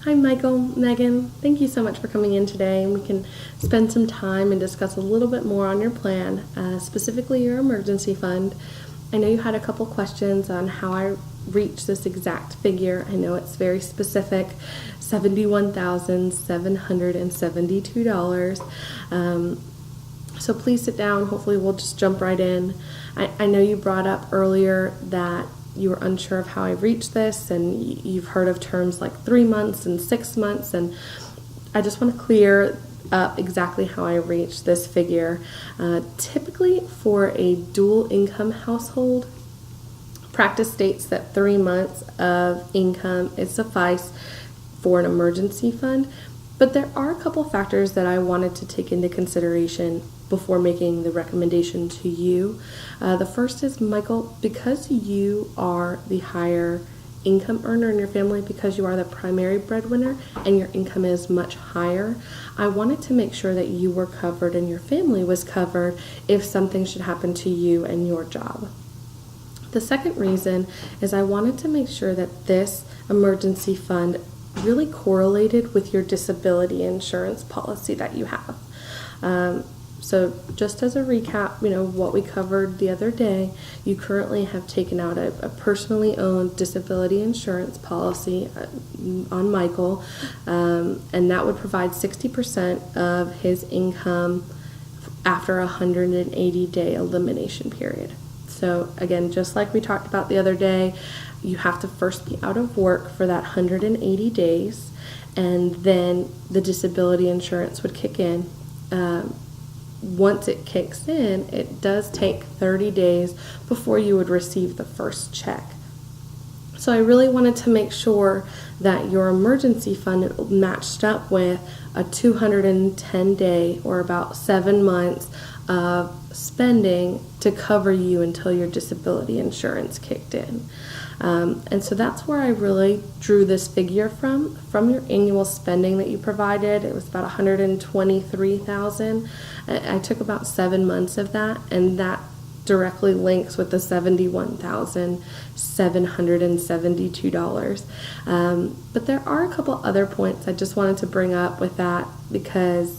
Hi, Michael, Megan. Thank you so much for coming in today, and we can spend some time and discuss a little bit more on your plan, specifically your emergency fund. I know you had a couple questions on how I reached this exact figure. I know it's very specific, $71,772. So please sit down. Hopefully, we'll just jump right in. I know you brought up earlier that you were unsure of how I reached this, and you've heard of terms like 3 months and 6 months, and I just want to clear up exactly how I reached this figure. Typically, for a dual income household, practice states that 3 months of income is suffice for an emergency fund, but there are a couple factors that I wanted to take into consideration before making the recommendation to you. The first is, Michael, because you are the higher income earner in your family, because you are the primary breadwinner and your income is much higher, I wanted to make sure that you were covered and your family was covered if something should happen to you and your job. The second reason is I wanted to make sure that this emergency fund really correlated with your disability insurance policy that you have. So just as a recap, what we covered the other day, you currently have taken out a personally owned disability insurance policy on Michael, and that would provide 60% of his income after a 180-day elimination period. So again, just like we talked about the other day, you have to first be out of work for that 180 days, and then the disability insurance would kick in. Once it kicks in, it does take 30 days before you would receive the first check. So I really wanted to make sure that your emergency fund matched up with a 210-day or about 7 months of spending to cover you until your disability insurance kicked in. And so that's where I really drew this figure from your annual spending that you provided. It was about $123,000. I took about 7 months of that, and that directly links with the $71,772. But there are a couple other points I just wanted to bring up with that, because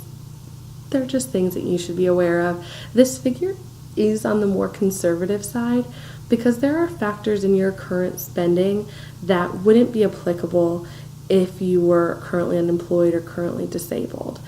they're just things that you should be aware of. This figure is on the more conservative side, because there are factors in your current spending that wouldn't be applicable if you were currently unemployed or currently disabled.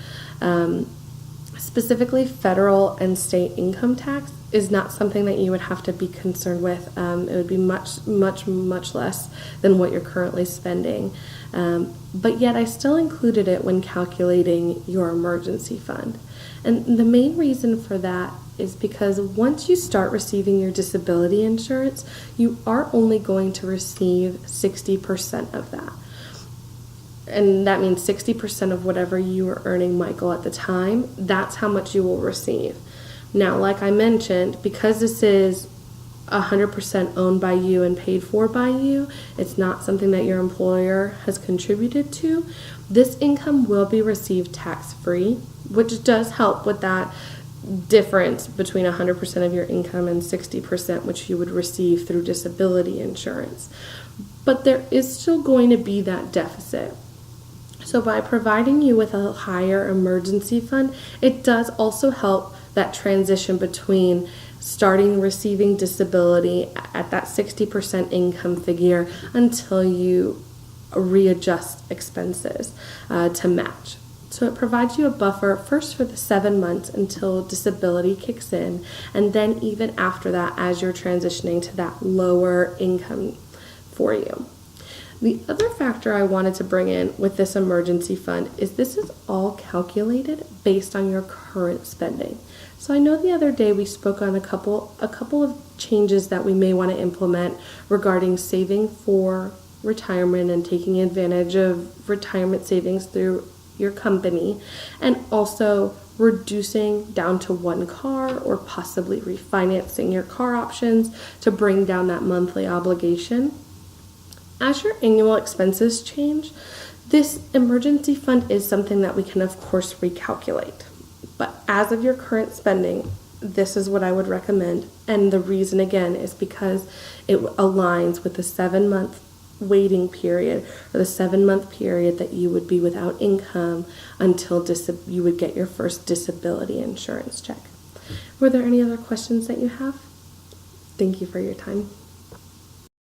Specifically, federal and state income tax is not something that you would have to be concerned with. It would be much, much, much less than what you're currently spending. But yet I still included it when calculating your emergency fund. And the main reason for that is because once you start receiving your disability insurance, you are only going to receive 60% of that. And that means 60% of whatever you were earning, Michael, at the time, that's how much you will receive. Now, like I mentioned, because this is 100% owned by you and paid for by you, it's not something that your employer has contributed to, this income will be received tax-free, which does help with that difference between 100% of your income and 60%, which you would receive through disability insurance. But there is still going to be that deficit. So by providing you with a higher emergency fund, it does also help that transition between starting receiving disability at that 60% income figure until you readjust expenses to match. So it provides you a buffer first for the 7 months until disability kicks in, and then even after that as you're transitioning to that lower income for you. The other factor I wanted to bring in with this emergency fund is this is all calculated based on your current spending. So I know the other day we spoke on a couple of changes that we may want to implement regarding saving for retirement and taking advantage of retirement savings through your company, and also reducing down to one car or possibly refinancing your car options to bring down that monthly obligation. As your annual expenses change, this emergency fund is something that we can of course recalculate. But as of your current spending, this is what I would recommend. And the reason again is because it aligns with the 7 month waiting period, or the 7-month period that you would be without income until you would get your first disability insurance check. Were there any other questions that you have? Thank you for your time.